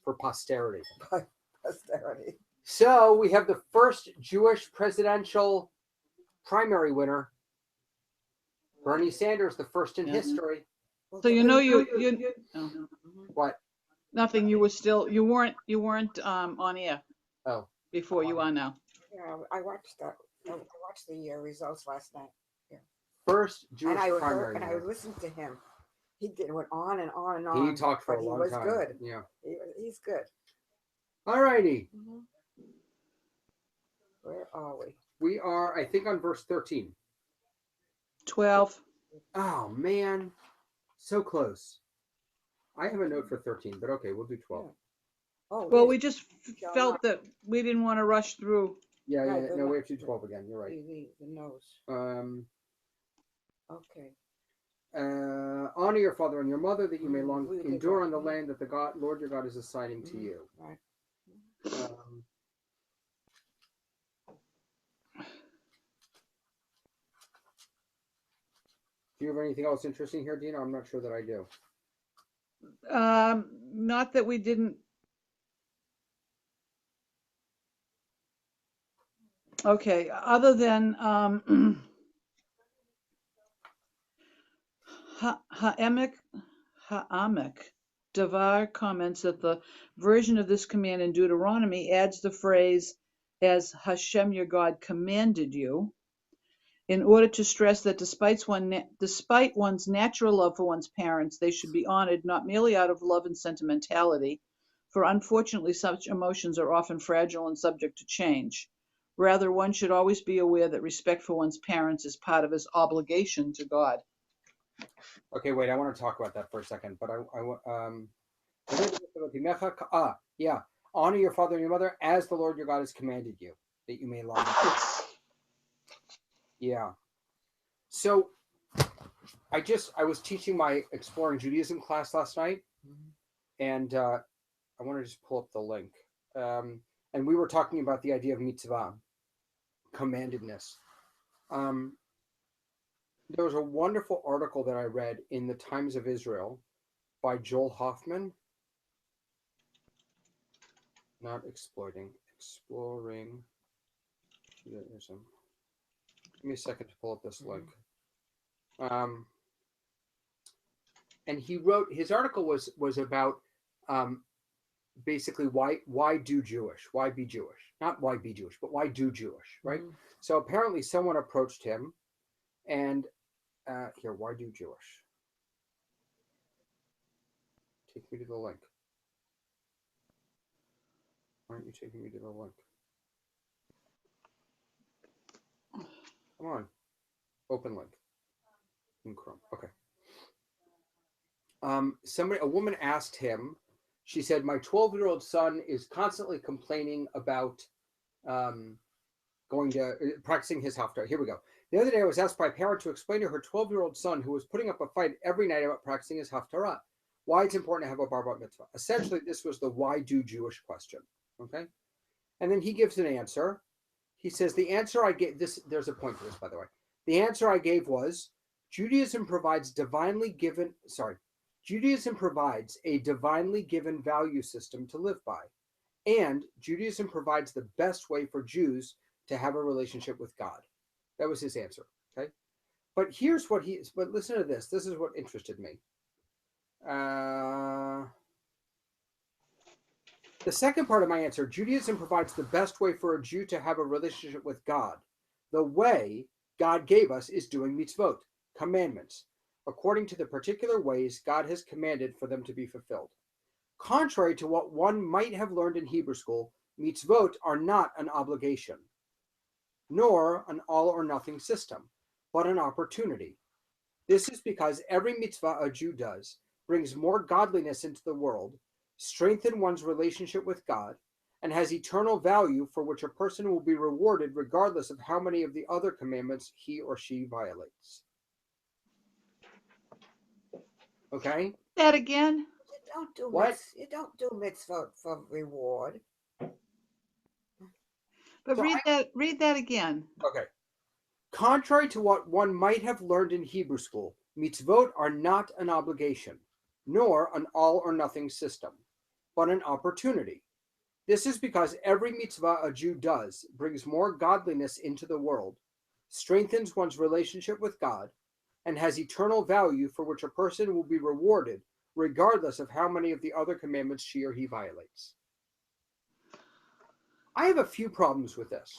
for posterity. Posterity. So we have the first Jewish presidential primary winner, Bernie Sanders, the first in history. So you oh, What? nothing. You weren't on air Oh, before. You are now. Yeah, I watched that. I watched the results last night. Yeah. first Jewish And I primary heard, and I winner. listened to him. Went on and on and on. He talked for but a long he was time. good. Yeah. He's good. All righty. Mm-hmm. Where are we? We are, I think, on verse 13. 12. Oh, man. So close. I have a note for 13, but okay, we'll do 12. Yeah. Oh, Well, yes. we just felt that we didn't want to rush through. Yeah, Right, yeah. the No, no- we have to do 12 again. You're right. The nose. Okay. Honor your father and your mother, that you may long We did endure that. on the land that the Lord your God is assigning to you. Right. Do you have anything else interesting here, Dina? I'm not sure that I do. Not that we didn't. Okay, other than Ha'emek Devar comments that the version of this command in Deuteronomy adds the phrase, as Hashem your God commanded you, in order to stress that despite one's natural love for one's parents, they should be honored not merely out of love and sentimentality, for unfortunately such emotions are often fragile and subject to change. Rather, one should always be aware that respect for one's parents is part of his obligation to God. Okay, wait, I want to talk about that for a second, but yeah. Honor your father and your mother as the Lord your God has commanded you, that you may long. Yeah. So I was teaching my Exploring Judaism class last night, and I want to just pull up the link. And we were talking about the idea of mitzvah, commandedness. There was a wonderful article that I read in the Times of Israel by Joel Hoffman. Not exploring Judaism. Give me a second to pull up this link. And he wrote, his article was about basically why do Jewish? Why be Jewish? Not why be Jewish, but why do Jewish, right? Mm-hmm. So apparently someone approached him and why do Jewish? Take me to the link. Why aren't you taking me to the link? Come on. Open link. In Chrome. Okay. A woman asked him, she said, my 12-year-old son is constantly complaining about practicing his haftarah. Here we go. The other day I was asked by a parent to explain to her 12-year-old son who was putting up a fight every night about practicing his haftarah why it's important to have a bar mitzvah. Essentially, this was the why do Jewish question. Okay? And then he gives an answer. He says, the answer I gave, there's a point to this, by the way. The answer I gave was, Judaism provides a divinely given value system to live by. And Judaism provides the best way for Jews to have a relationship with God. That was his answer. Okay. But but listen to this. This is what interested me. The second part of my answer, Judaism provides the best way for a Jew to have a relationship with God. The way God gave us is doing mitzvot, commandments, according to the particular ways God has commanded for them to be fulfilled. Contrary to what one might have learned in Hebrew school, mitzvot are not an obligation, nor an all-or-nothing system, but an opportunity. This is because every mitzvah a Jew does brings more godliness into the world, strengthens one's relationship with God, and has eternal value for which a person will be rewarded regardless of how many of the other commandments he or she violates. Okay? That again? You don't do mitzvah for reward. But so read that again. Okay. Contrary to what one might have learned in Hebrew school, mitzvot are not an obligation, nor an all-or-nothing system, but an opportunity. This is because every mitzvah a Jew does brings more godliness into the world, strengthens one's relationship with God, and has eternal value for which a person will be rewarded regardless of how many of the other commandments she or he violates. I have a few problems with this.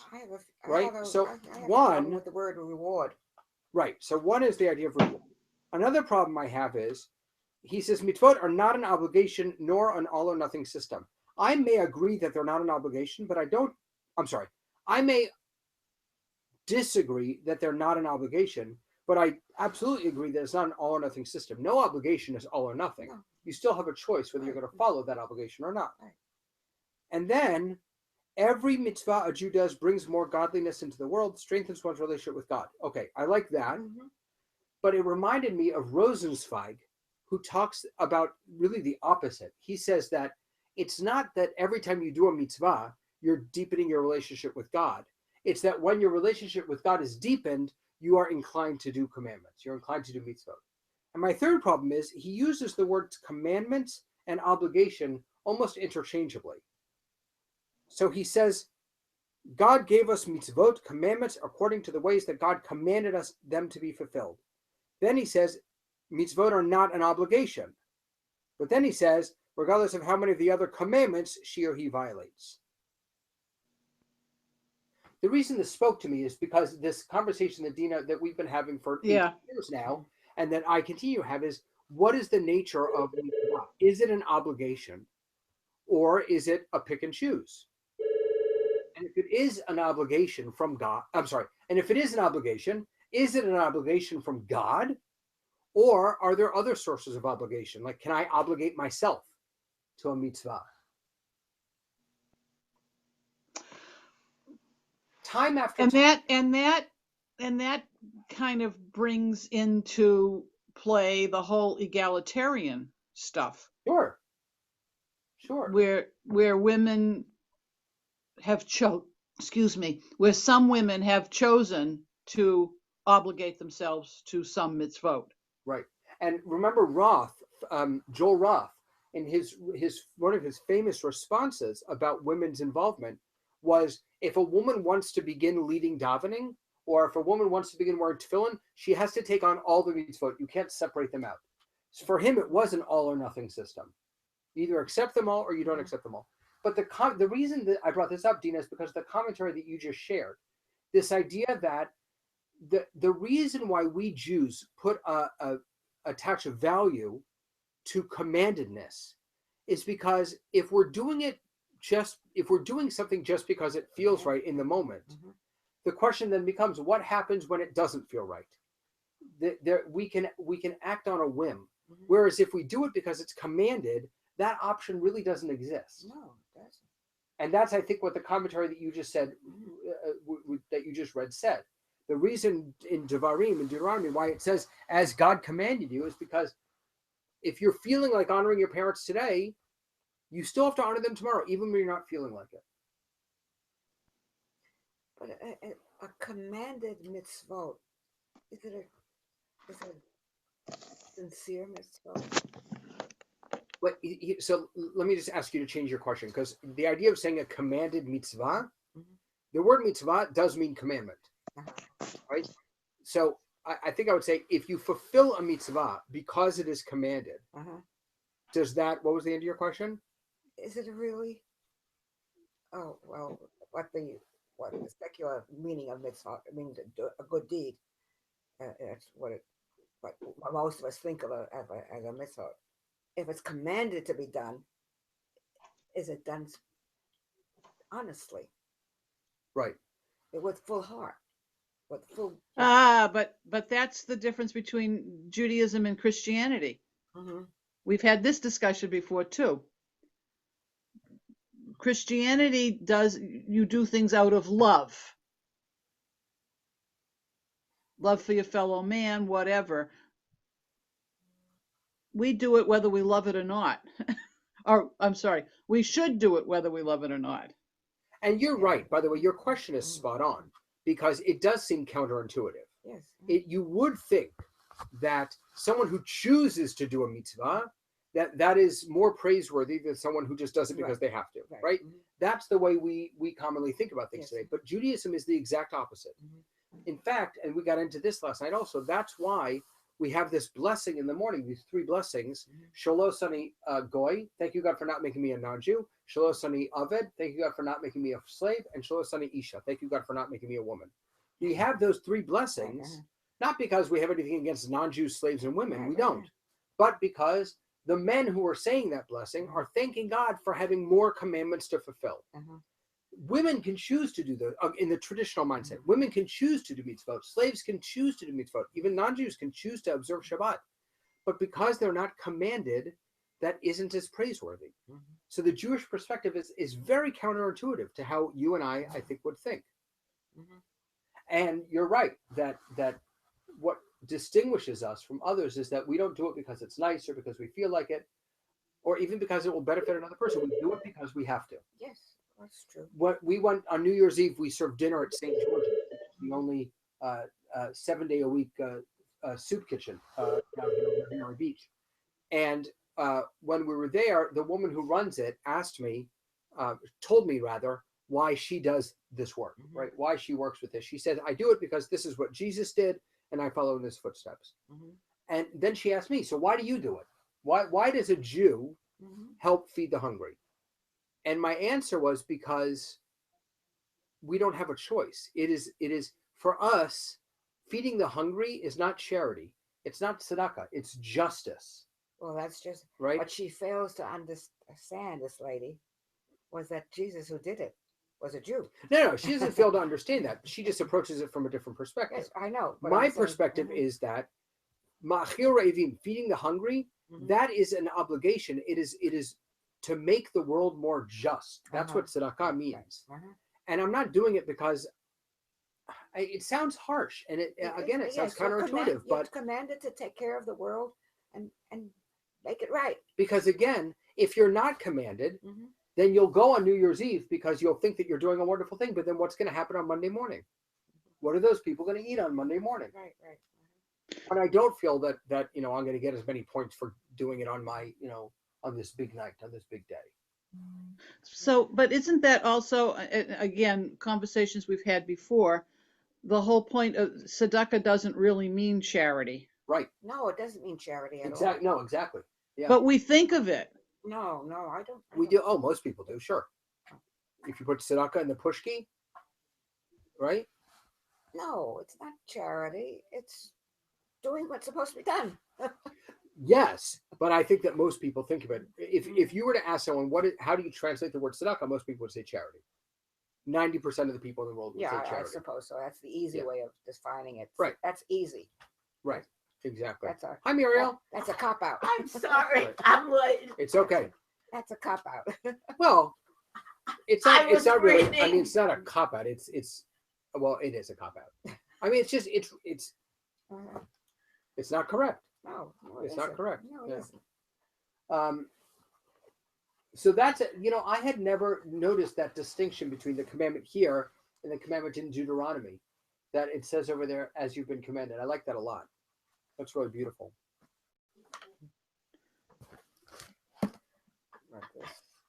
Right? So, I have a one- problem with the word reward. Right. So one is the idea of reward. Another problem I have is he says mitzvot are not an obligation nor an all or nothing system. I may agree that they're not an obligation, but I may disagree that they're not an obligation, but I absolutely agree that it's not an all or nothing system. No obligation is all or nothing. No. You still have a choice whether you're going to follow that obligation or not. Right. And then every mitzvah a Jew does brings more godliness into the world, strengthens one's relationship with God. Okay, I like that. Mhm. But it reminded me of Rosenzweig, who talks about really the opposite. He says that it's not that every time you do a mitzvah, you're deepening your relationship with God. It's that when your relationship with God is deepened, you are inclined to do commandments. You're inclined to do mitzvot. And my third problem is he uses the words commandments and obligation almost interchangeably. So he says, God gave us mitzvot, commandments, according to the ways that God commanded us them to be fulfilled. Then he says, mitzvot are not an obligation. But then he says, regardless of how many of the other commandments she or he violates. The reason this spoke to me is because this conversation that Dina, that we've been having for 8 years now, and that I continue to have, is what is the nature of mitzvah? Is it an obligation, or is it a pick and choose? And if it is an obligation from God, and if it is an obligation, is it an obligation from God, or are there other sources of obligation? Like, can I obligate myself to a mitzvah? Time after time. And that kind of brings into play the whole egalitarian stuff. Sure. Where women have where some women have chosen to obligate themselves to some mitzvot. Right. And remember Joel Roth, in his one of his famous responses about women's involvement was, if a woman wants to begin leading davening, or if a woman wants to begin wearing tefillin, she has to take on all the mitzvot. You can't separate them out. So for him, it was an all or nothing system. You either accept them all or you don't accept them all. But the reason that I brought this up, Dina, is because of the commentary that you just shared. This idea that the reason why we Jews attach a value to commandedness is because if we're doing something just because it feels right in the moment, the question then becomes, what happens when it doesn't feel right? We can act on a whim. Whereas if we do it because it's commanded, that option really doesn't exist. No, it doesn't. And that's, I think, what the commentary that you just said, that you just read, said. The reason in Devarim, in Deuteronomy, why it says, as God commanded you, is because if you're feeling like honoring your parents today, you still have to honor them tomorrow, even when you're not feeling like it. But a commanded mitzvot, is it a sincere mitzvot? But so let me just ask you to change your question, because the idea of saying a commanded mitzvah, the word mitzvah does mean commandment, right? So I think I would say, if you fulfill a mitzvah because it is commanded, does that, what was the end of your question? Is it really? Oh, well, what the secular meaning of mitzvah means, a good deed. That's what most of us think of as a mitzvah. If it's commanded to be done, is it done honestly? Right. With full heart. With full. But that's the difference between Judaism and Christianity. We've had this discussion before too. Christianity you do things out of love for your fellow man, whatever. We do it whether we love it or not. Or, I'm sorry, we should do it whether we love it or not. And you're right, by the way, your question is spot on, because it does seem counterintuitive. Yes. You would think that someone who chooses to do a mitzvah that is more praiseworthy than someone who just does it because Right. they have to, Right. right? Mhm. That's the way we commonly think about things Yes. today. But Judaism is the exact opposite. Mhm. In fact, and we got into this last night also, that's why we have this blessing in the morning, these three blessings. Mhm. Shalom Sani Goy, thank you God for not making me a non-Jew. Shalom Sani Aved, thank you God for not making me a slave. And Shalom Sani Isha, thank you God for not making me a woman. We have those three blessings, not because we have anything against non-Jew slaves and women, Right, we right, don't, right. but because the men who are saying that blessing are thanking God for having more commandments to fulfill. Uh-huh. Women can choose to do the in the traditional mindset. Women can choose to do mitzvot. Slaves can choose to do mitzvot. Even non-Jews can choose to observe Shabbat. But because they're not commanded, that isn't as praiseworthy. Mhm. So the Jewish perspective is very counterintuitive to how you and I think, would think. Mhm. And you're right that what distinguishes us from others is that we don't do it because it's nice or because we feel like it, or even because it will benefit another person. We do it because we have to. Yes, that's true. What we went on New Year's Eve, we served dinner at St. George's, which is the only 7-day-a-week soup kitchen down here in Riviera Beach. And when we were there, the woman who runs it asked me, told me rather, why she does this work, right? Why she works with this. She said, I do it because this is what Jesus did, and I follow in his footsteps. And then she asked me, so why do you do it? Why does a Jew help feed the hungry? And my answer was because we don't have a choice. It is for us, feeding the hungry is not charity. It's not tzedakah. It's justice, Well, that's just right? what she fails to understand, this lady, was that Jesus, who did it, was a Jew. No, she doesn't fail to understand that. She just approaches it from a different perspective. Yes, I know. But My I'm saying, perspective is that ma'achil re'evim, feeding the hungry, that is an obligation. It is to make the world more just. That's what tzedakah means. And I'm not doing it because it sounds harsh, and it sounds counterintuitive, you're commanded to take care of the world and make it right. Because again, if you're not commanded, then you'll go on New Year's Eve because you'll think that you're doing a wonderful thing. But then what's going to happen on Monday morning? What are those people going to eat on Monday morning? Right. And I don't feel that I'm going to get as many points for doing it on my on this big night, on this big day. So, but isn't that also, again, conversations we've had before, the whole point of tzedakah doesn't really mean charity. Right. No, it doesn't mean charity at all. No, exactly. Yeah. But we think of it. No, I don't. We do. Oh, most people do. Sure. If you put tzedakah in the pushki, right? No, it's not charity. It's doing what's supposed to be done. Yes, but I think that most people think of it. If you were to ask someone how do you translate the word tzedakah, most people would say charity. 90% of the people in the world would say charity. I suppose so. That's the easy way of defining it. Right. That's easy. Right. Exactly. Hi, Muriel. That's a cop out. I'm sorry. I'm late. It's okay. That's a cop out. Well, it's not. It's not really. I mean, reading. it's not a cop out. It's. Well, it is a cop out. I mean, it's just it's not correct. No, it's not correct. No, it isn't. So that's I had never noticed that distinction between the commandment here and the commandment in Deuteronomy, that it says over there, as you've been commanded. I like that a lot. That's really beautiful.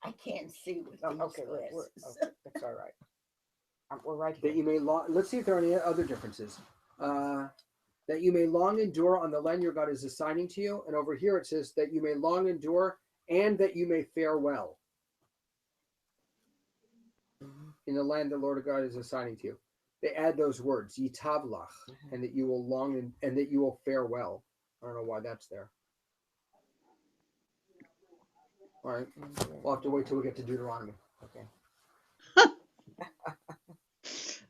I can't see what these Okay, glasses. that's all right. We're right here. That you may let's see if there are any other differences. That you may long endure on the land your God is assigning to you. And over here it says that you may long endure and that you may fare well in the land the Lord God is assigning to you. They add those words, yitavlach, and that you will long and that you will fare well. I don't know why that's there. All right. We'll have to wait till we get to Deuteronomy. Okay.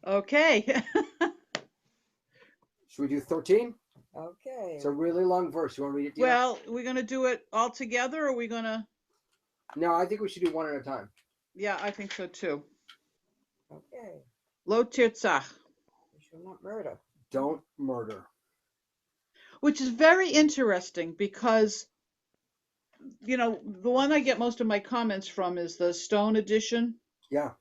Okay. Should we do 13? Okay. It's a really long verse. You want to read it, Dina? Well, we're going to do it all together, or are we going to? No, I think we should do one at a time. Yeah, I think so too. Okay. Lo tirtzach. You shall not murder. Don't murder. Which is very interesting because, the one I get most of my comments from is the Stone edition. Yeah.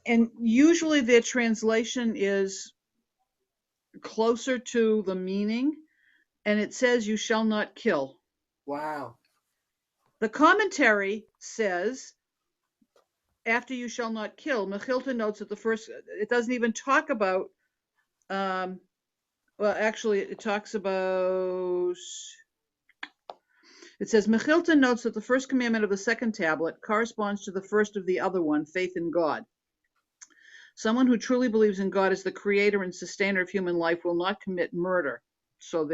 And usually their translation is closer to the meaning, and it says you shall not kill. Wow. The commentary says, after you shall not kill. Mechilta notes that the first, it doesn't even talk about, well, actually, it talks about, it says, Mechilta notes that the first commandment of the second tablet corresponds to the first of the other one, faith in God. Someone who truly believes in God as the creator and sustainer of human life will not commit murder. So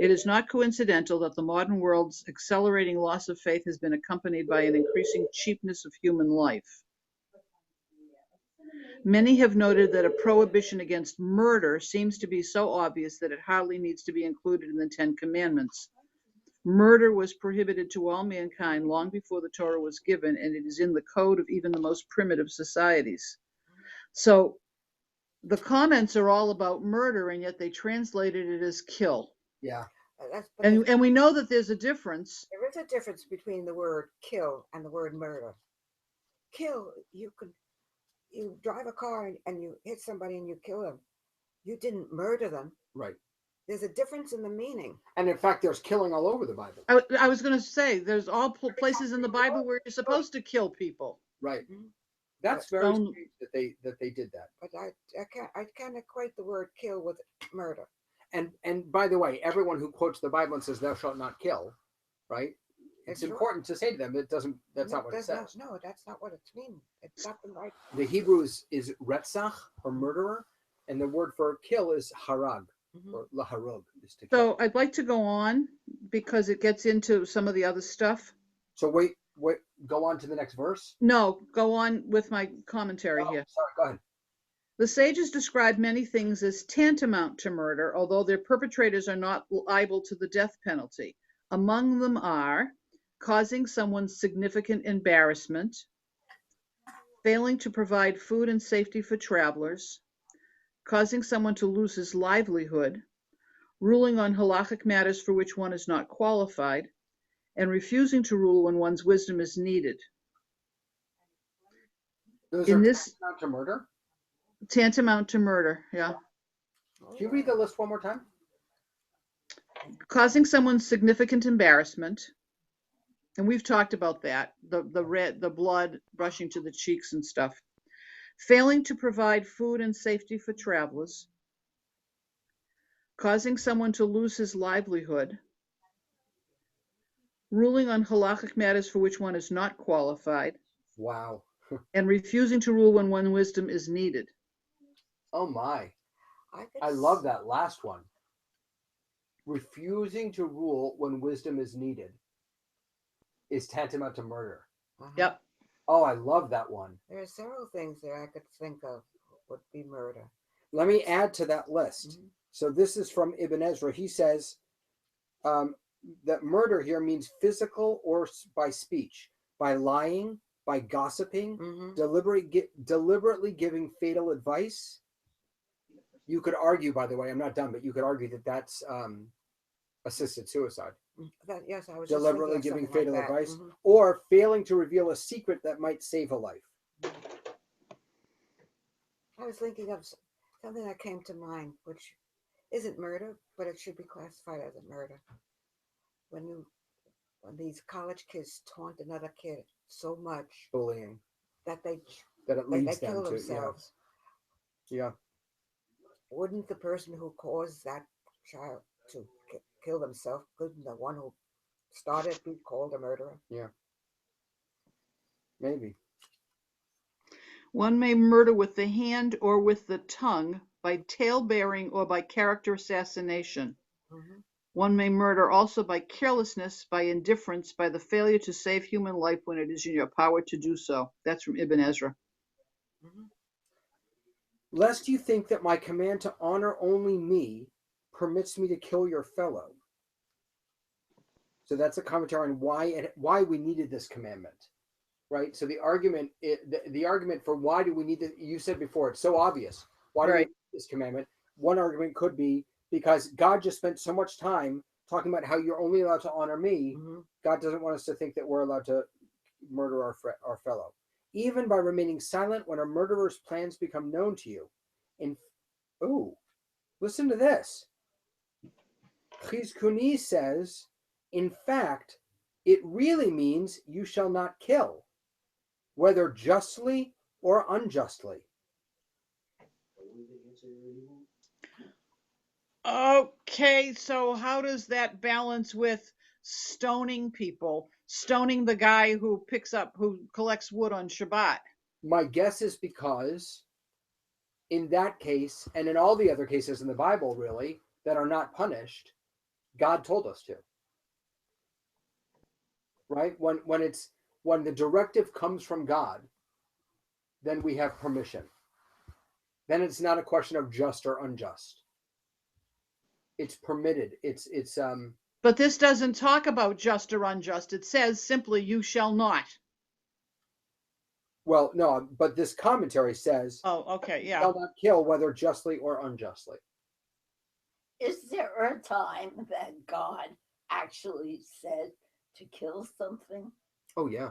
it is not coincidental that the modern world's accelerating loss of faith has been accompanied by an increasing cheapness of human life. Many have noted that a prohibition against murder seems to be so obvious that it hardly needs to be included in the Ten Commandments. Murder was prohibited to all mankind long before the Torah was given, and it is in the code of even the most primitive societies. So the comments are all about murder, and yet they translated it as kill. Yeah. And we know that there's a difference. There is a difference between the word kill and the word murder. Kill, you drive a car and you hit somebody and you kill them. You didn't murder them. Right. There's a difference in the meaning. And in fact, there's killing all over the Bible. I was going to say, there's all places in the Bible where you're supposed to kill people. Right. Mhm. That's very strange that they did that. But I can't equate the word kill with murder. And by the way, everyone who quotes the Bible and says "Thou shalt not kill," right? It's Sure. important to say to them that's not what it says. No, that's not what it means. It's not the right. The Hebrew is retzach, or murderer, and the word for kill is harag, or laharog, is to kill. So I'd like to go on because it gets into some of the other stuff. So wait, go on to the next verse. No, go on with my commentary here. Sorry, go ahead. The sages describe many things as tantamount to murder, although their perpetrators are not liable to the death penalty. Among them are causing someone significant embarrassment, failing to provide food and safety for travelers, causing someone to lose his livelihood, ruling on halachic matters for which one is not qualified, and refusing to rule when one's wisdom is needed. Those In are this tantamount to murder. tantamount to murder, yeah. Can you read the list one more time? Causing someone significant embarrassment, and we've talked about that, the blood rushing to the cheeks and stuff. Failing to provide food and safety for travelers, causing someone to lose his livelihood, ruling on halachic matters for which one is not qualified, Wow. and refusing to rule when one's wisdom is needed. Oh my. I love that last one. Refusing to rule when wisdom is needed is tantamount to murder. Yep. Oh, I love that one. There are several things that I could think of would be murder. Let me add to that list. So this is from Ibn Ezra. He says that murder here means physical or by speech, by lying, by gossiping, deliberately giving fatal advice. You could argue, by the way, I'm not done, but you could argue that that's assisted suicide. Yes, I was Deliberately just giving fatal fatal advice, or failing to reveal a secret that might save a life. I was thinking of something that came to mind, which isn't murder, but it should be classified as a murder. When these college kids taunt another kid so much, Bullying, that it leads they them kill to themselves. Yeah. Wouldn't the person who caused that child to kill themselves, couldn't the one who started be called a murderer? Yeah. Maybe. One may murder with the hand or with the tongue, by tale-bearing or by character assassination. One may murder also by carelessness, by indifference, by the failure to save human life when it is in your power to do so. That's from Ibn Ezra. Lest you think that my command to honor only me permits me to kill your fellow. So that's a commentary on why we needed this commandment, right? So the argument for why do we need this, you said before, it's so obvious. Why do we need this commandment? One argument could be because God just spent so much time talking about how you're only allowed to honor me. God doesn't want us to think that we're allowed to murder our fellow. Even by remaining silent when a murderer's plans become known to you. Listen to this. Chizkuni says, In fact, it really means you shall not kill, whether justly or unjustly. Okay, so how does that balance with stoning people? Stoning the guy who collects wood on Shabbat? My guess is because in that case, and in all the other cases in the Bible, really, that are not punished, God told us to. Right? When the directive comes from God, then we have permission. Then it's not a question of just or unjust. It's permitted. It's But this doesn't talk about just or unjust. It says simply, you shall not. well, no, but this commentary says, Oh, okay, yeah. shall not kill, whether justly or unjustly. Is there a time that God actually said to kill something? Oh yeah,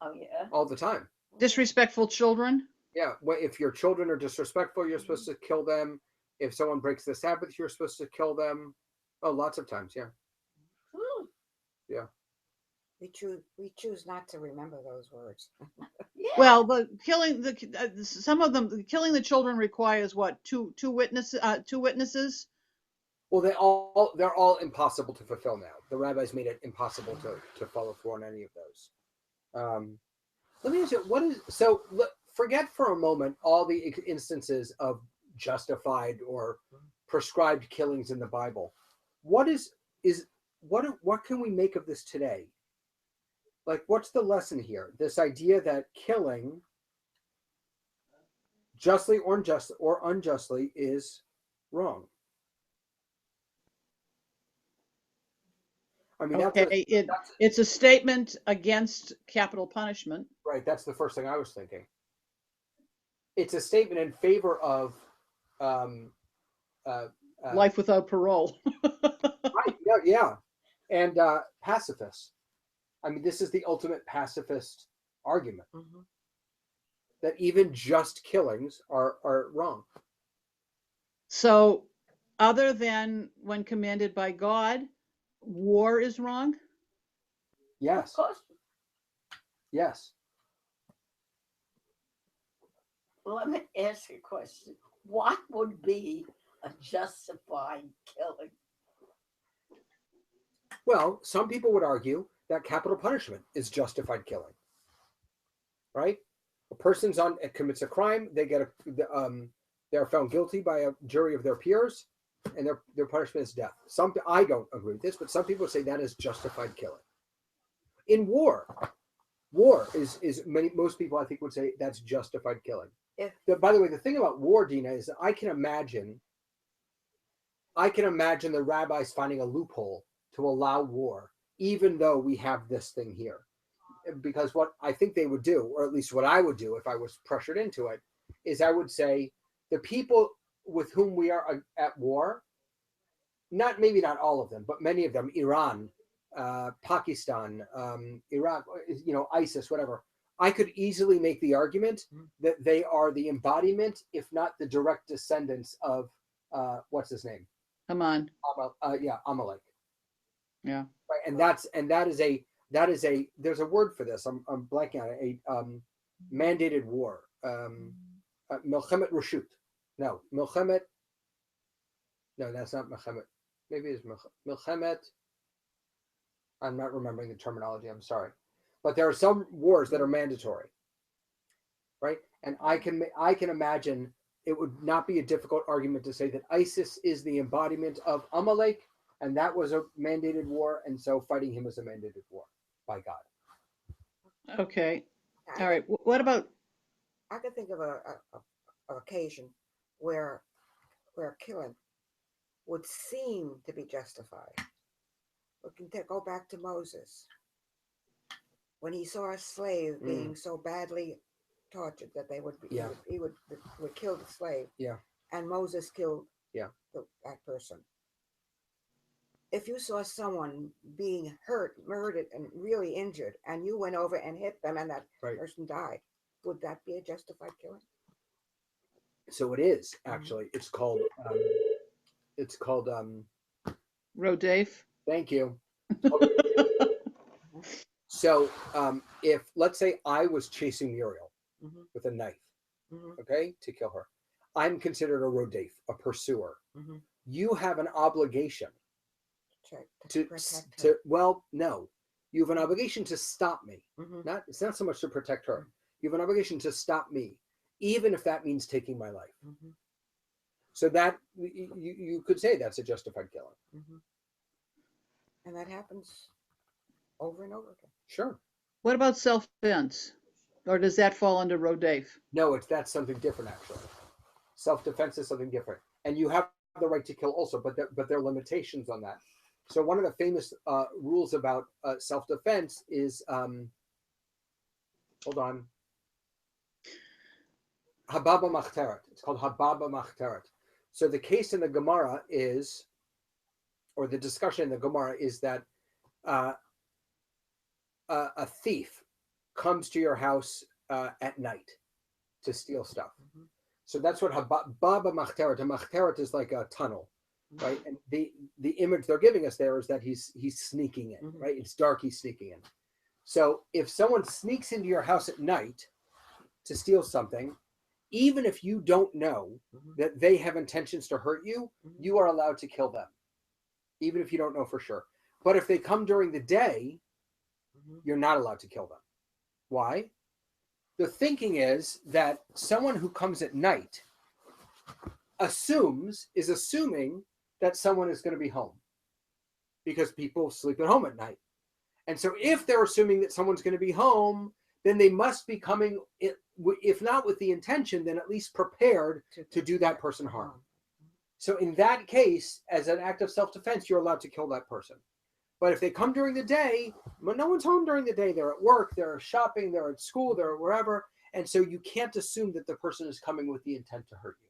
Oh, yeah. all the time. Disrespectful children? Yeah, if your children are disrespectful, you're supposed to kill them. If someone breaks the Sabbath, you're supposed to kill them. Oh, lots of times, yeah. Ooh, Yeah. We choose not to remember those words. yeah. Well, but some of them, killing the children requires what? Two witnesses? Well, they're all impossible to fulfill now. The rabbis made it impossible to follow through on any of those. Let me ask you, forget for a moment all the instances of justified or prescribed killings in the Bible. What can we make of this today? Like, what's the lesson here? This idea that killing, justly or unjustly, is wrong. I mean, Okay, it's a statement against capital punishment. right. That's the first thing I was thinking. It's a statement in favor of Life without parole. right. Yeah. And pacifists. I mean, this is the ultimate pacifist argument that even just killings are wrong. So, other than when commanded by God, war is wrong? Yes. Of course. Yes. Let me ask you a question. What would be a justified killing? Well, some people would argue that capital punishment is justified killing. Right? A person's commits a crime, they're found guilty by a jury of their peers, and their punishment is death. I don't agree with this, but some people say that is justified killing. In war is most people I think would say that's justified killing. By the way, the thing about war, Dina, is that I can imagine the rabbis finding a loophole to allow war, even though we have this thing here. Because what I think they would do, or at least what I would do if I was pressured into it, is I would say the people with whom we are at war, maybe not all of them, but many of them, Iran, Pakistan, Iraq, ISIS, whatever. I could easily make the argument that they are the embodiment, if not the direct descendants of what's his name? Haman. Amalek. Yeah. Right, and that is a there's a word for this. I'm blanking on it. A mandated war. Milchemet Rashut. No, Milchemet. No, that's not Milchemet. Maybe it's Milchemet. I'm not remembering the terminology. I'm sorry, but there are some wars that are mandatory, right? And I can imagine it would not be a difficult argument to say that ISIS is the embodiment of Amalek, and that was a mandated war, and so fighting him was a mandated war by God. Okay. All right. What about? I could think of an occasion where killing would seem to be justified. We can go back to Moses when he saw a slave being so badly tortured that he would kill the slave. Yeah. And Moses killed that person. If you saw someone being hurt, murdered, and really injured, and you went over and hit them, and that person died, would that be a justified killing? So it is actually. It's called. Rodef. Thank you. So if, let's say, I was chasing Muriel Mhm. with a knife, Mhm. okay, to kill her, I'm considered a rodef, a pursuer. Mhm. You have an obligation To protect her. to well, no, you have an obligation to stop me. Mhm. It's not so much to protect her. You have an obligation to stop me, even if that means taking my life. Mhm. So that you could say that's a justified killing. Mhm. And that happens over and over again. Sure. What about self-defense? Or does that fall under rodef? No, that's something different actually. Self-defense is something different, and you have the right to kill also, but there are limitations on that. So one of the famous rules about self-defense is hold on, hababa machteret. It's called hababa machteret. So the case in the Gemara is, or the discussion in the Gemara is that uh, a thief comes to your house at night to steal stuff. Mhm. So that's what hababa machteret. A machteret is like a tunnel, right? And the image they're giving us there is that he's sneaking in, Mhm. right? It's dark, he's sneaking in. So if someone sneaks into your house at night to steal something, even if you don't know Mhm. that they have intentions to hurt you, Mhm. you are allowed to kill them, even if you don't know for sure. But if they come during the day, Mhm. you're not allowed to kill them. Why? The thinking is that someone who comes at night is assuming that someone is going to be home because people sleep at home at night. And so if they're assuming that someone's going to be home, then they must be coming, if not with the intention, then at least prepared to do that person harm. So in that case, as an act of self-defense, you're allowed to kill that person. But if they come during the day, well, no one's home during the day. They're at work, they're shopping, they're at school, they're wherever. And so you can't assume that the person is coming with the intent to hurt you.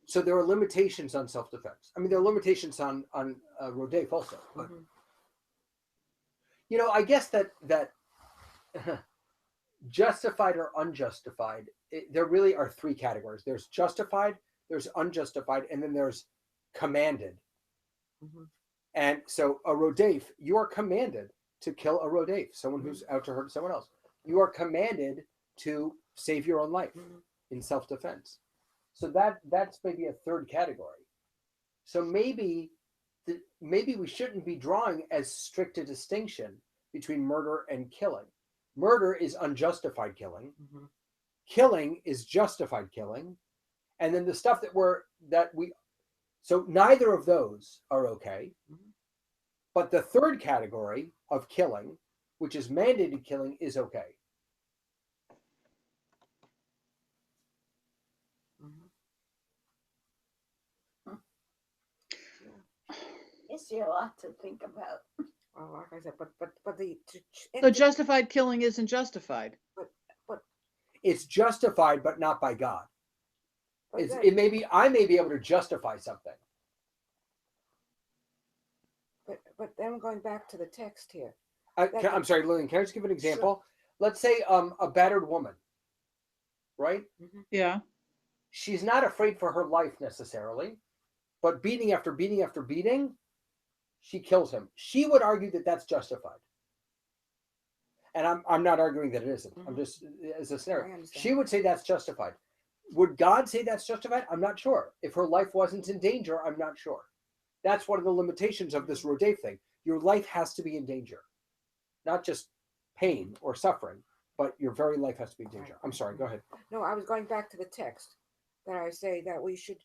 So there are limitations on self-defense. I mean, there are limitations on rodef also. But Mhm. I guess that justified or unjustified, there really are three categories. There's justified, there's unjustified, and then there's commanded. Mhm. And so a rodef, you are commanded to kill a rodef, someone who's out to hurt someone else. You are commanded to save your own life Mhm. in self-defense. So that's maybe a third category. So maybe we shouldn't be drawing as strict a distinction between murder and killing. Murder is unjustified killing. Mhm. Killing is justified killing. And then the stuff so neither of those are okay. Mhm. But the third category of killing, which is mandated killing, is okay. Mhm. It's a lot to think about. Well, like I said, but So justified killing isn't justified. but It's justified, but not by God. but I may be able to justify something. but then going back to the text here. I'm sorry, Lillian, can I just give an example? Sure. Let's say a battered woman, right? Mhm. Yeah. She's not afraid for her life necessarily, but beating after beating after beating, she kills him. She would argue that that's justified. And I'm not arguing that it isn't. Mhm. I'm just, as a scenario. I understand. She would say that's justified. Would God say that's justified? I'm not sure. If her life wasn't in danger, I'm not sure. That's one of the limitations of this rodef thing. Your life has to be in danger, not just pain or suffering, but your very life has to be in danger. I'm sorry, go ahead. No, I was going back to the text that I say that we should,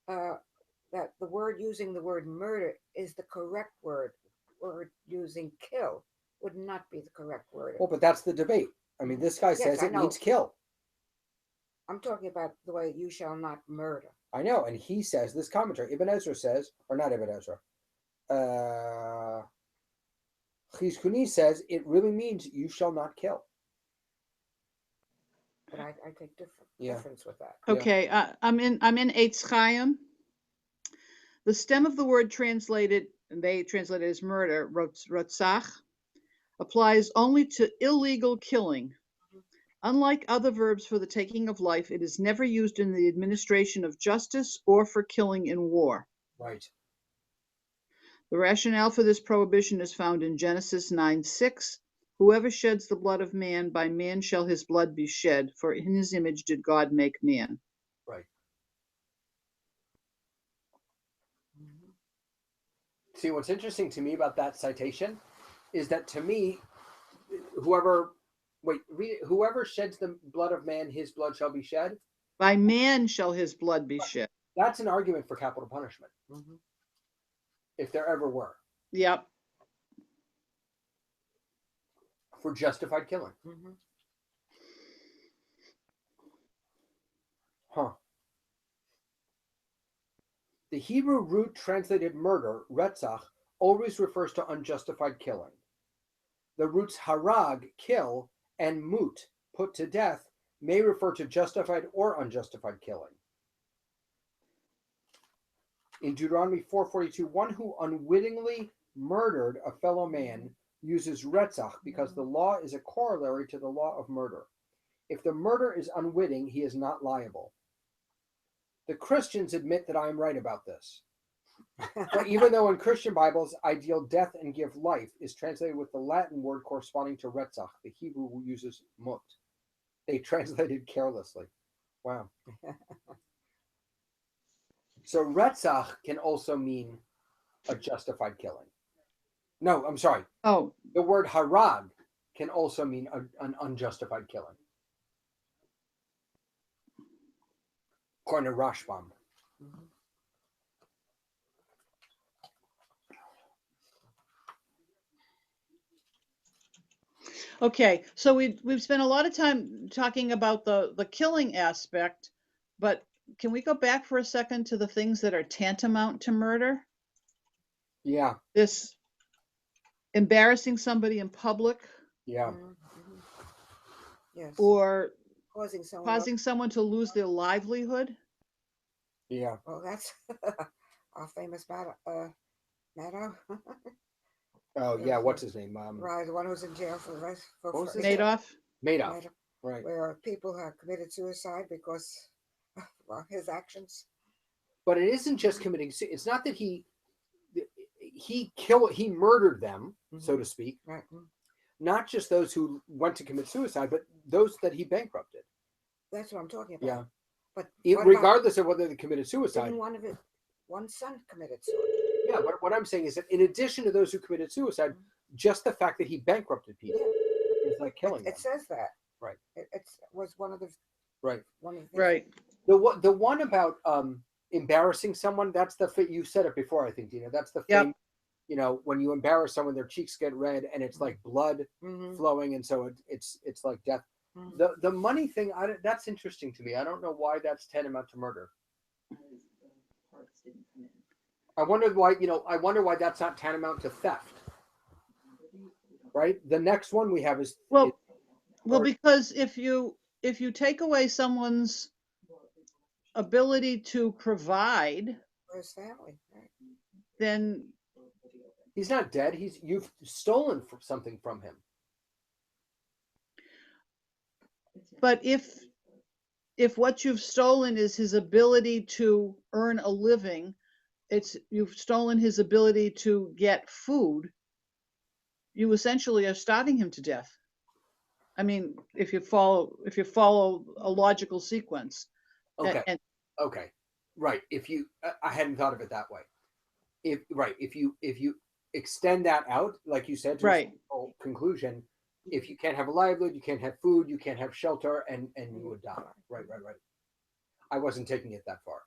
that the word using the word murder is the correct word. Word using kill would not be the correct word. Well, but that's the debate. I mean, this guy says it means kill. I'm talking about the way you shall not murder. I know, and he says, this commentary, Ibn Ezra says, or not Ibn Ezra, Chizkuni says it really means you shall not kill. But I take difference with that. Okay, I'm in Eitz Chaim. The stem of the word they translated as murder, rotzach, applies only to illegal killing. Unlike other verbs for the taking of life, it is never used in the administration of justice or for killing in war. Right. The rationale for this prohibition is found in Genesis 9:6. Whoever sheds the blood of man, by man shall his blood be shed, for in his image did God make man. Right. Mhm. See, what's interesting to me about that citation is that to me, whoever whoever sheds the blood of man, his blood shall be shed. By man shall his blood be shed. That's an argument for capital punishment, Mhm. if there ever were, Yep. for justified killing. Mhm. Huh. The Hebrew root translated murder, retzach, always refers to unjustified killing. The roots harag, kill, and mut, put to death, may refer to justified or unjustified killing. In Deuteronomy 4:42, one who unwittingly murdered a fellow man uses retzach because the law is a corollary to the law of murder. If the murder is unwitting, he is not liable. The Christians admit that I am right about this. But even though in Christian Bibles, ideal death and give life is translated with the Latin word corresponding to retzach, the Hebrew uses mut. They translated carelessly. Wow. So retzach can also mean a justified killing. No, I'm sorry. Oh, The word harag can also mean an unjustified killing. According to Rashbam. Mhm. okay. So we've spent a lot of time talking about the killing aspect, but can we go back for a second to the things that are tantamount to murder? Yeah, This embarrassing somebody in public yeah. Mhm. Mhm. Yes. or Causing someone else. causing someone to lose their livelihood. Yeah. Well, that's our famous Maddow. Oh, yeah. What's his name? Right, the one who's in jail for the rest What was his Madoff. Madoff. Madoff, Right. where people have committed suicide because well, his actions. But it isn't just committing. It's not that he murdered them, so to speak. Right. Mhm. Not just those who went to commit suicide, but those that he bankrupted. That's what I'm talking about. Yeah. But what about, Regardless of whether they committed suicide. didn't one son committed suicide? Yeah, but what I'm saying is that in addition to those who committed suicide, just the fact that he bankrupted people is like killing them. It says that. Right. It was one of the Right. one of the things. Right. The one about embarrassing someone, that's you said it before, I think, Dina. That's the Yep. thing. You know, when you embarrass someone, their cheeks get red and it's like blood Mhm. flowing, and so it's like death. Mhm. The money thing, that's interesting to me. I don't know why that's tantamount to murder. I wonder why that's not tantamount to theft. Right? The next one we have is Well, because if you take away someone's ability to provide, For his family. Right. then he's not dead. You've stolen something from him. but if what you've stolen is his ability to earn a living, you've stolen his ability to get food, you essentially are starving him to death. I mean, if you follow a logical sequence. Okay. And Okay. Right. I hadn't thought of it that way. If you extend that out, like you said, to right. a conclusion, if you can't have a livelihood, you can't have food, you can't have shelter, and you would die. Right. I wasn't taking it that far,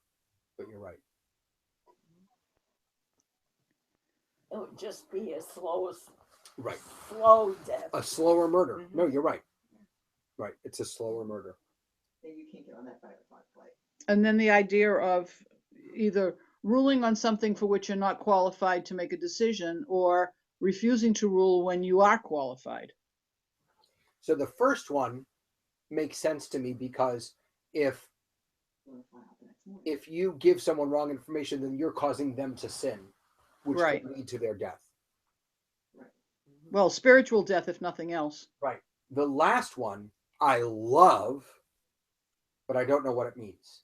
but you're right. It would just be a slow death. A slower murder. Mhm. No, you're right. Right. It's a slower murder. You can't get on that 5 o'clock flight. And then the idea of either ruling on something for which you're not qualified to make a decision, or refusing to rule when you are qualified. So the first one makes sense to me because if you give someone wrong information, then you're causing them to sin, which Right. could lead to their death. Well, spiritual death, if nothing else. Right. The last one I love, but I don't know what it means.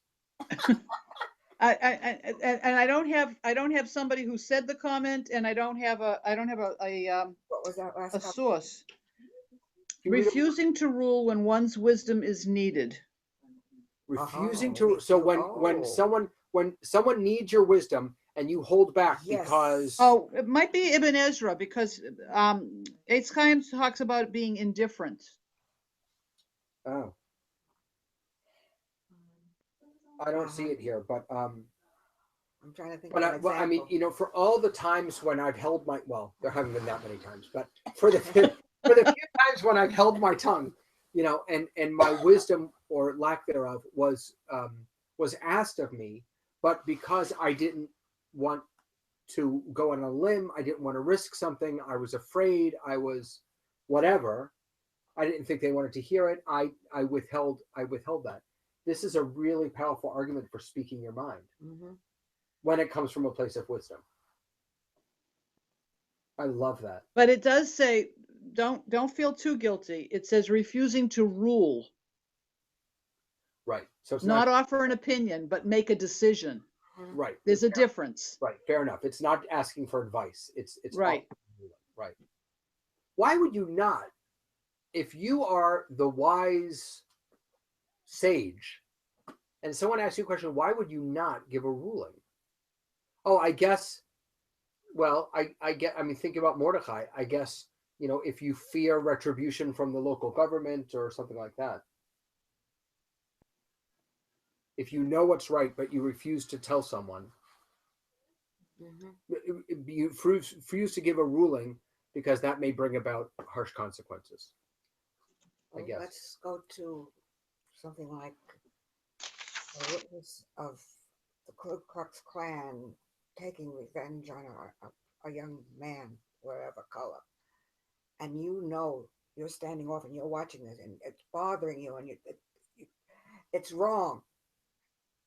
And I don't have somebody who said the comment, and I don't have a What was that last a comment? source. Can you read it? Refusing to rule when one's wisdom is needed. Refusing Oh, to. So oh. when someone needs your wisdom and you hold back Yes. because Oh, it might be Ibn Ezra, because Eitz Chaim talks about being indifferent. oh, I don't see it here, but I'm trying to think but of an well, I mean, example. for all the times when I've held my there haven't been that many times, but for the for the few times when I've held my tongue, and my wisdom or lack thereof was asked of me, but because I didn't want to go on a limb, I didn't want to risk something, I was afraid, I was whatever. I didn't think they wanted to hear it. I withheld that. This is a really powerful argument for speaking your mind Mm-hmm. when it comes from a place of wisdom. I love that. But it does say, don't feel too guilty. It says refusing to rule, Right. So it's not not offer an opinion, but make a decision. right. There's a difference. Right. Fair enough. It's not asking for advice. It's Right. right. Why would you not, if you are the wise sage, and someone asks you a question, why would you not give a ruling? Oh, I guess. Well, I get. I mean, think about Mordecai. I guess if you fear retribution from the local government or something like that. If you know what's right, but you refuse to tell someone, you refuse to give a ruling because that may bring about harsh consequences. I Well, guess. let's go to something like a witness of the Ku Klux Klan taking revenge on a young man, whatever color, and you're standing off and you're watching this, and it's bothering you, and it's wrong,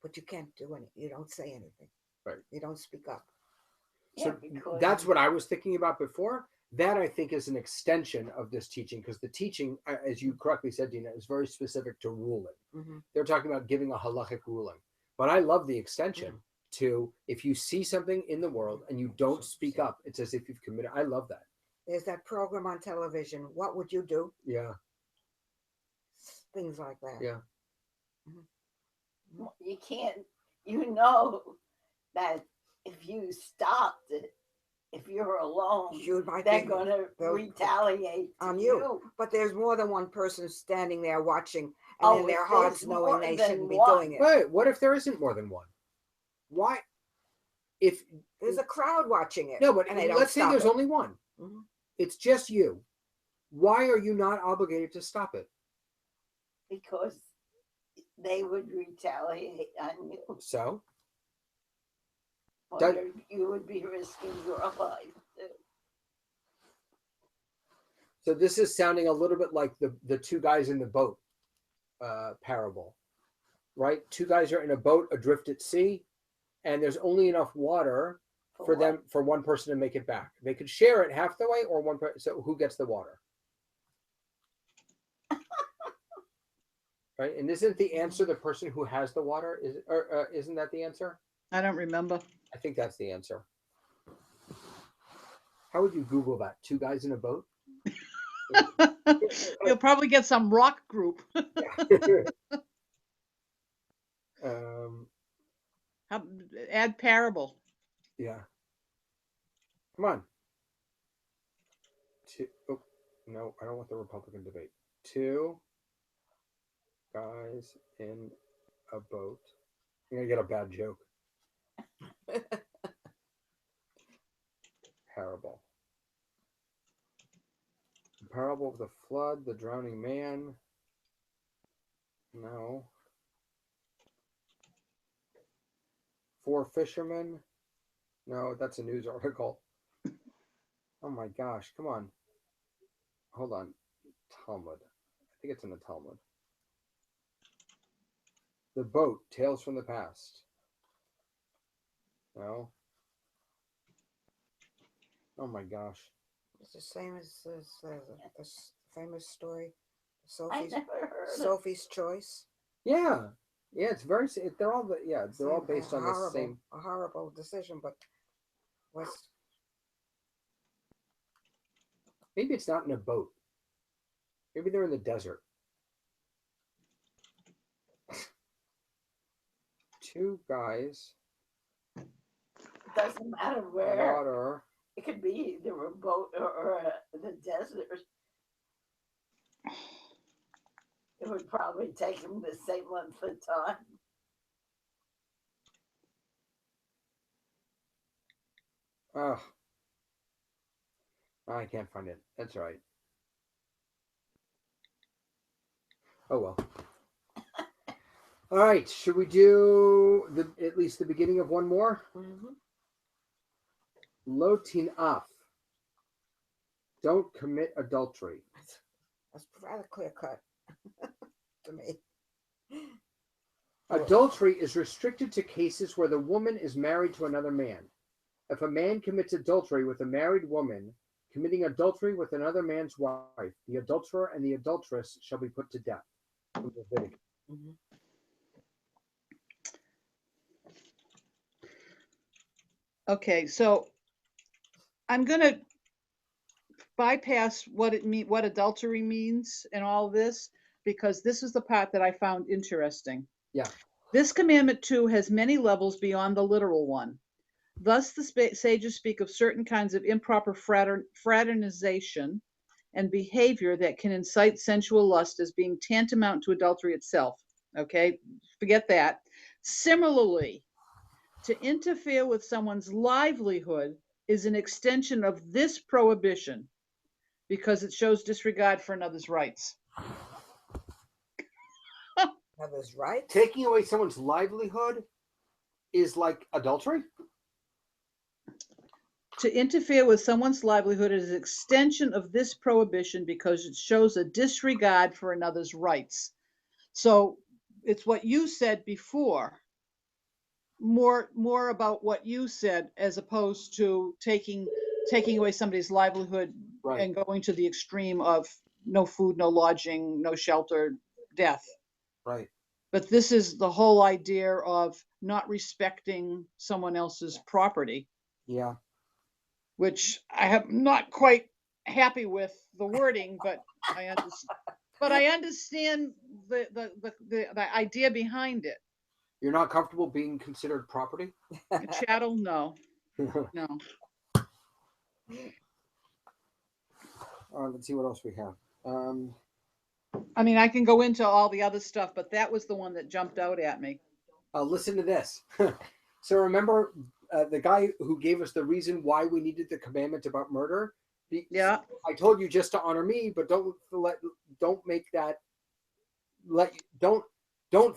but you can't do anything. You don't say anything. Right. You don't speak up. So Yeah, that's what I was thinking about before. That I think is an extension of this teaching, because the teaching, as you correctly said, Dina, is very specific to ruling. Mm-hmm. They're talking about giving a halachic ruling. But I love the extension to, if you see something in the world and you don't speak up, it's as if you've committed. I love that. There's that program on television. What would you do? Yeah. Things like that. Yeah. You can't, that if you stopped it, if you're alone, they're going to retaliate on to you. But there's more than one person standing there watching, and in their hearts knowing they shouldn't be doing it. Wait, what if there isn't more than one? Why? If there's a crowd watching it. No, but let's say there's it. only one. Mm-hmm. It's just you. Why are you not obligated to stop it? Because they would retaliate on you. So? You would be risking your life too. So this is sounding a little bit like the two guys in the boat parable, right? Two guys are in a boat adrift at sea, and there's only enough water for one person to make it back. They could share it half the way, or one person. So who gets the water? Right? And isn't the answer the person who has the water? Isn't that the answer? I don't remember. I think that's the answer. How would you Google that? Two guys in a boat? You'll probably get some rock group. Add parable. Yeah. Come on. Oh, no, I don't want the Republican debate. Two guys in a boat. I'm going to get a bad joke. Parable. The parable of the flood, the drowning man. No. Four fishermen. No, that's a news article. Oh my gosh, come on. Hold on. Talmud. I think it's in the Talmud. The boat, Tales from the Past. No. Oh my gosh. It's the same as the famous story, I never heard Sophie's Choice. Yeah. Yeah, it's very. They're all. They're all Same, based on the same. a horrible decision, but was Maybe it's not in a boat. Maybe they're in the desert. Two guys, Doesn't matter where. water. It could be either a boat or the desert. It would probably take them the same length of time. Oh, I can't find it. That's all right. Oh well. All right. Should we do at least the beginning of one more? mhm. Lotin af. Don't commit adultery. That's rather clear cut to me. Adultery is restricted to cases where the woman is married to another man. If a man commits adultery with a married woman, committing adultery with another man's wife, the adulterer and the adulteress shall be put to death. From Leviticus. Mhm. Okay, so I'm going to bypass what adultery means and all this, because this is the part that I found interesting. Yeah. This commandment too has many levels beyond the literal one. Thus, the sages speak of certain kinds of improper fraternization and behavior that can incite sensual lust as being tantamount to adultery itself. Okay, forget that. Similarly, to interfere with someone's livelihood is an extension of this prohibition because it shows disregard for another's rights. Others' rights. Taking away someone's livelihood is like adultery? To interfere with someone's livelihood is an extension of this prohibition because it shows a disregard for another's rights. So it's what you said before, more about what you said as opposed to taking away somebody's livelihood Right. and going to the extreme of no food, no lodging, no shelter, death. Right. But this is the whole idea of not respecting someone else's property, Yeah. which I am not quite happy with the wording, but I understand. But I understand the idea behind it. You're not comfortable being considered property? A chattel, no. Let's see what else we have. I mean, I can go into all the other stuff, but that was the one that jumped out at me. Listen to this. So remember the guy who gave us the reason why we needed the commandment about murder? Yeah. I told you just to honor me, but don't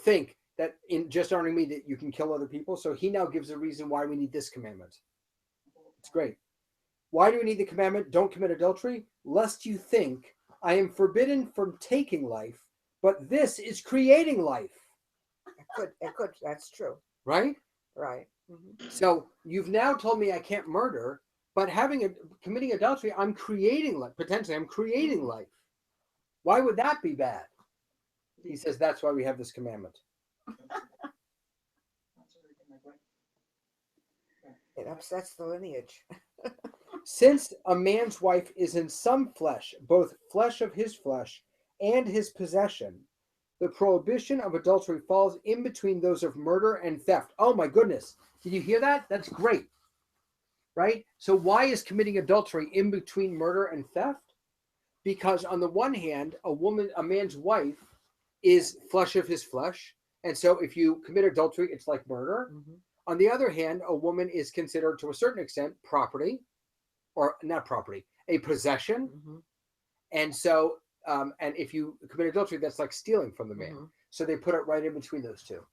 think that in just honoring me that you can kill other people. So he now gives a reason why we need this commandment. It's great. Why do we need the commandment? Don't commit adultery, lest you think I am forbidden from taking life, but this is creating life. It could. That's true. Right? Right. Mhm. So you've now told me I can't murder, but committing adultery, I'm creating life. Potentially, I'm creating life. Why would that be bad? He says that's why we have this commandment. It upsets the lineage. Since a man's wife is in some flesh, both flesh of his flesh and his possession, the prohibition of adultery falls in between those of murder and theft. Oh my goodness. Did you hear that? That's great. Right? So why is committing adultery in between murder and theft? Because on the one hand, a man's wife is flesh of his flesh. And so if you commit adultery, it's like murder. Mhm. On the other hand, a woman is considered to a certain extent property, or not property, a possession. Mhm. And so, and if you commit adultery, that's like stealing from the man. Mhm. So they put it right in between those two.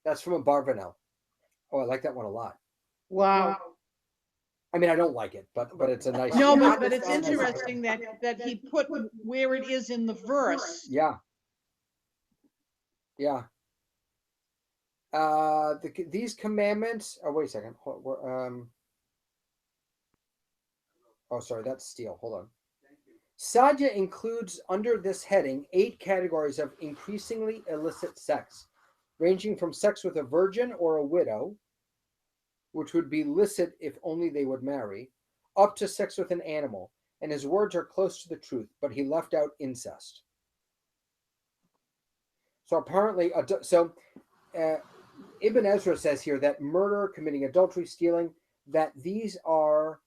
That's from a Barbanel. Oh, I like that one a lot. Wow. I mean, I don't like it, but it's a nice. No, Yeah, but it's understand that. interesting that he put where it is in the verse. Yeah. Yeah. These commandments. Oh, wait a second. Oh, sorry, that's steal. Hold on. Sadhya includes under this heading 8 categories of increasingly illicit sex. ranging from sex with a virgin or a widow, which would be licit if only they would marry, up to sex with an animal. And his words are close to the truth, but he left out incest. So apparently, Ibn Ezra says here that murder, committing adultery, stealing, that these are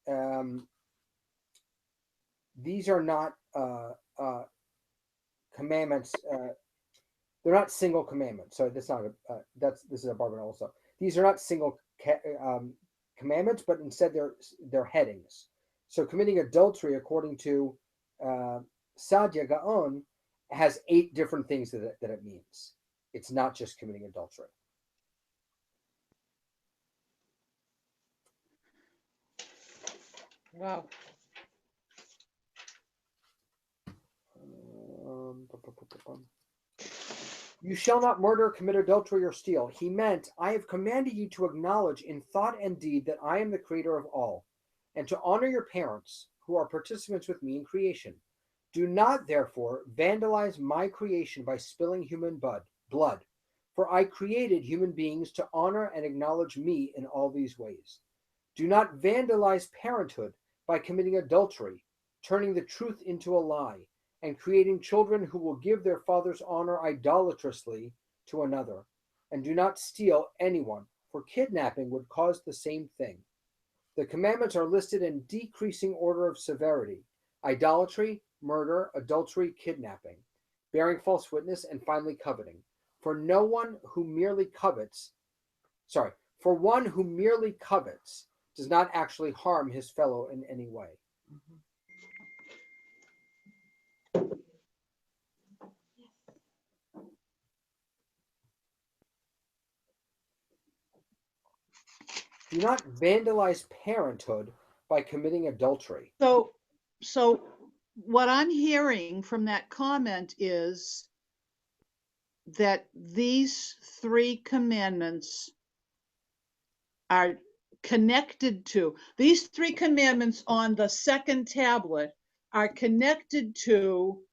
not commandments. They're not single commandments. So that's not this is a Barber also. These are not single commandments, but instead they're headings. So committing adultery, according to Sadia Gaon, has 8 different things that it means. It's not just committing adultery. Wow. You shall not murder, commit adultery, or steal. He meant, I have commanded you to acknowledge in thought and deed that I am the creator of all, and to honor your parents, who are participants with me in creation. Do not, therefore, vandalize my creation by spilling human blood, for I created human beings to honor and acknowledge me in all these ways. Do not vandalize parenthood by committing adultery, turning the truth into a lie, and creating children who will give their father's honor idolatrously to another. And do not steal anyone, for kidnapping would cause the same thing. The commandments are listed in decreasing order of severity: idolatry, murder, adultery, kidnapping, bearing false witness, and finally coveting. For one who merely covets does not actually harm his fellow in any way. Mhm. Do not vandalize parenthood by committing adultery. So what I'm hearing from that comment is that these 3 commandments are connected to, these 3 commandments on the second tablet are connected to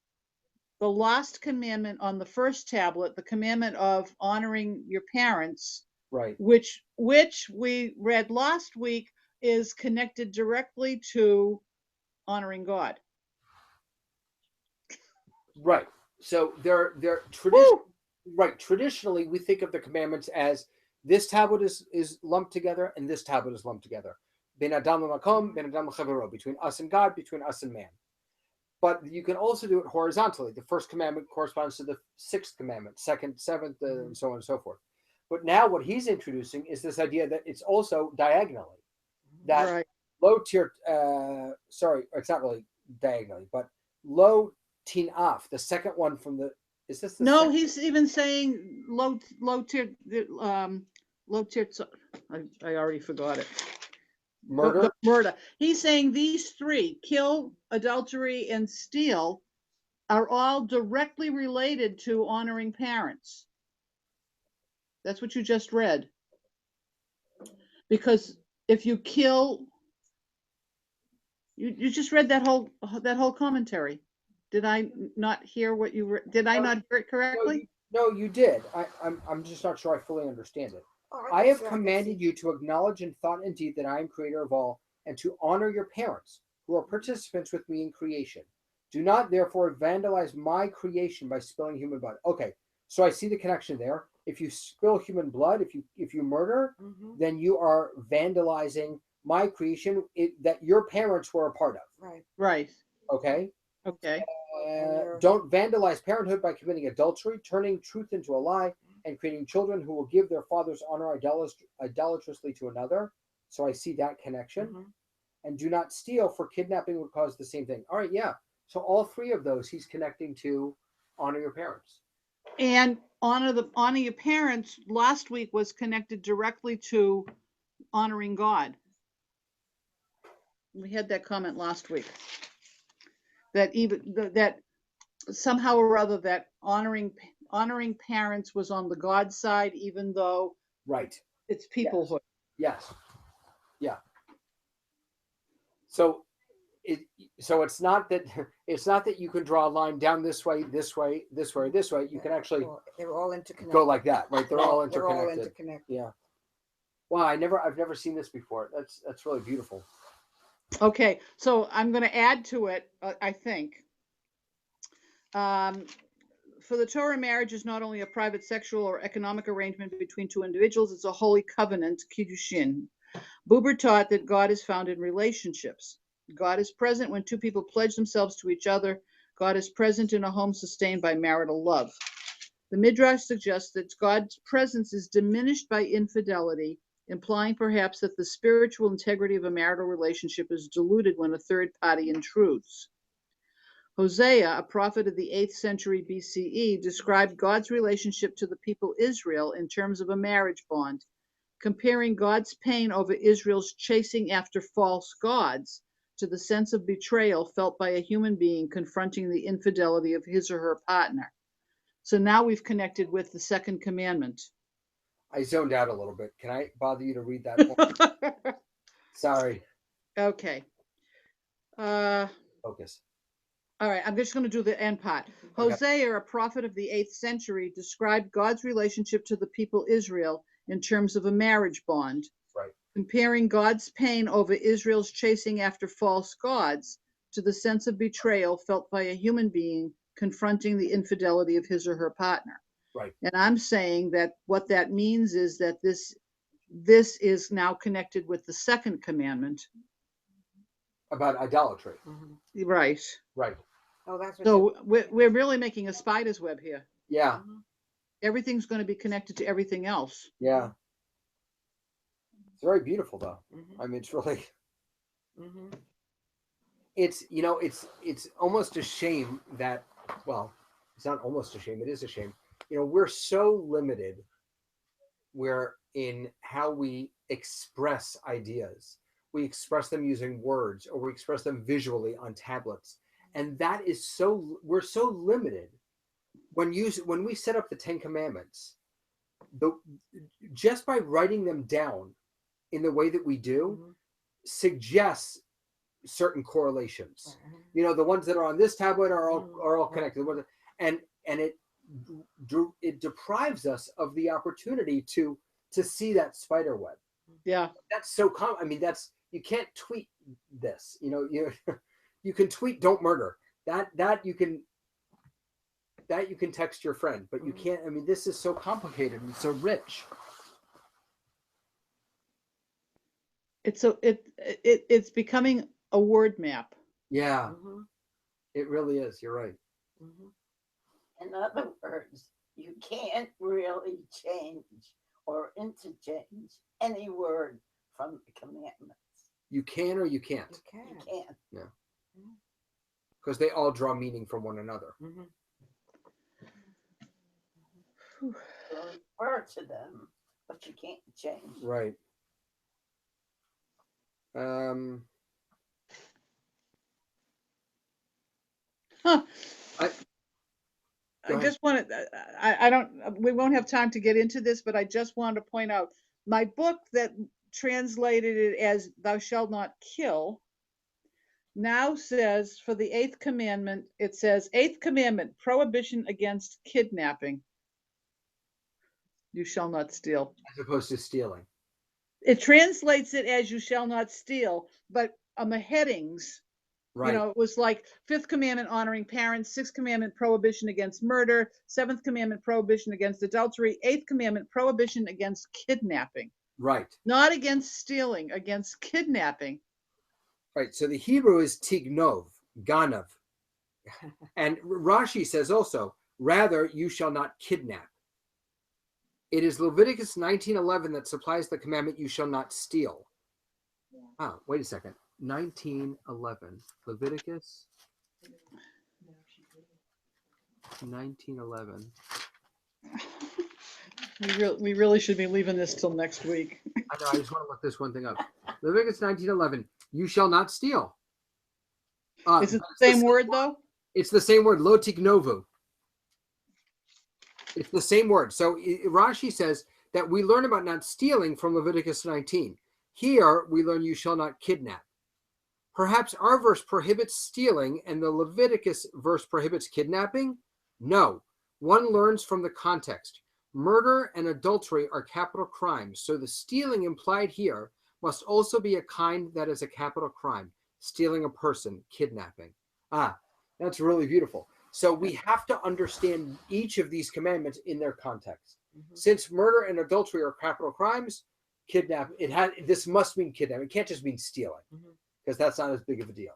the last commandment on the first tablet, the commandment of honoring your parents, Right. which we read last week is connected directly to honoring God. Right. So they're traditionally we think of the commandments as this tablet is lumped together and this tablet is lumped together. Ben Adam Makom, Ben Adam Chavero, between us and God, between us and man. But you can also do it horizontally. The first commandment corresponds to the 6th commandment, 2nd, 7th, and so on and so forth. But now what he's introducing is this idea that it's also diagonally. That Right. low tier, it's not really diagonally, but low tin af, the second one from the, is this the No, second? he's even saying low tier, I already forgot it. Murder? The murder. He's saying these 3, kill, adultery, and steal, are all directly related to honoring parents. That's what you just read. Because if you kill, you just read that whole commentary. Did I not hear what you did? I not hear it correctly? No, you did. I'm just not sure I fully understand it. Oh, I guess have so. commanded you to acknowledge in thought and deed that I am creator of all, and to honor your parents, who are participants with me in creation. Do not therefore vandalize my creation by spilling human blood. Okay, so I see the connection there. If you spill human blood, if you murder, Mhm. then you are vandalizing my creation that your parents were a part of. Right. Right. Okay. Okay. Don't vandalize parenthood by committing adultery, turning truth into a lie, and creating children who will give their father's honor idolatrously to another. So I see that connection. Mhm. And do not steal, for kidnapping would cause the same thing. All right, yeah. So all 3 of those he's connecting to honor your parents. And honor your parents last week was connected directly to honoring God. We had that comment last week. That somehow or other that honoring parents was on the God side, even though Right. it's peoplehood. Yes. Yeah. So so it's not that you can draw a line down this way, this way, this way, this way. You can actually they're all interconnected. go like that, right? They're all They're all interconnected. interconnected. Yeah. Wow, I've never seen this before. That's really beautiful. Okay, so I'm going to add to it, I think. For the Torah, marriage is not only a private sexual or economic arrangement between two individuals, it's a holy covenant, kiddushin. Buber taught that God is found in relationships. God is present when two people pledge themselves to each other. God is present in a home sustained by marital love. The Midrash suggests that God's presence is diminished by infidelity, implying perhaps that the spiritual integrity of a marital relationship is diluted when a third party intrudes. Hosea, a prophet of the 8th century BCE, described God's relationship to the people Israel in terms of a marriage bond, comparing God's pain over Israel's chasing after false gods to the sense of betrayal felt by a human being confronting the infidelity of his or her partner. So now we've connected with the second commandment. I zoned out a little bit. Can I bother you to read that one? Sorry. Okay. Focus. All right, I'm just going to do the end part. Okay. Hosea, a prophet of the 8th century, described God's relationship to the people Israel in terms of a marriage bond, Right. comparing God's pain over Israel's chasing after false gods to the sense of betrayal felt by a human being confronting the infidelity of his or her partner. Right. And I'm saying that what that means is that this is now connected with the second commandment. About idolatry. Mm-hmm. Right. Right. Oh, that's what So we're really making a spider's web here. Yeah. Mhm. Everything's going to be connected to everything else. Yeah. It's very beautiful, though. Mhm. I mean, it's really. Mhm. It's it's almost a shame that, well, it's not almost a shame. It is a shame. We're so limited. We're in how we express ideas. We express them using words, or we express them visually on tablets, and that is we're so limited. When we set up the 10 Commandments, just by writing them down in the way that we do, Mhm. suggests certain correlations. Mhm. The ones that are on this tablet are all Mhm. connected. And it deprives us of the opportunity to see that spider web. Yeah. That's so common. I mean, you can't tweet this. You can tweet "Don't murder." That you can text your friend, but you can't. I mean, this is so complicated and so rich. It's becoming a word map. Yeah, Mhm. it really is. You're right. Mhm. In other words, you can't really change or interchange any word from the commandments. You can or you can't, You You can. can't. because they all draw meaning from one another. Mhm. Refer to them, but you can't change. Right. Huh. Go I ahead. just wanted, I don't, we won't have time to get into this, but I just wanted to point out my book that translated it as "Thou shalt not kill" now says, for the 8th commandment, it says, 8th commandment, prohibition against kidnapping. You shall not steal. As opposed to stealing. It translates it as "you shall not steal," but on the headings, Right. it was like 5th commandment, honoring parents; 6th commandment, prohibition against murder; 7th commandment, prohibition against adultery; 8th commandment, prohibition against kidnapping. Right. Not against stealing, against kidnapping. Right. So the Hebrew is tignov, ganav. And Rashi says also, rather, you shall not kidnap. It is Leviticus 19:11 that supplies the commandment, you shall not steal. Ah, wait a second. 19:11. Leviticus 19:11. We really should be leaving this till next week. I know, I just want to look this one thing up. Leviticus 19:11. You shall not steal. Is it the same word though? It's the same word, lo tignovu. It's the same word. So Rashi says that we learn about not stealing from Leviticus 19. Here we learn you shall not kidnap. Perhaps our verse prohibits stealing and the Leviticus verse prohibits kidnapping? No. One learns from the context. Murder and adultery are capital crimes, so the stealing implied here must also be a kind that is a capital crime. Stealing a person, kidnapping. Ah, that's really beautiful. So we have to understand each of these commandments in their context. Mhm. Since murder and adultery are capital crimes, this must mean kidnapping. It can't just mean stealing, Mhm. because that's not as big of a deal.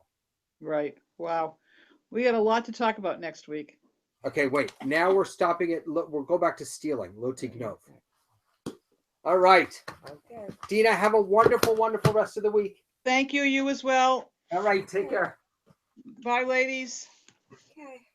Right. Wow. We got a lot to talk about next week. Okay, wait. Now we're stopping at. We'll go back to stealing. Lo tignov. All right, Okay. Dina. Have a wonderful, wonderful rest of the week. Thank you. You as well. All right, take care. Bye, ladies. Okay.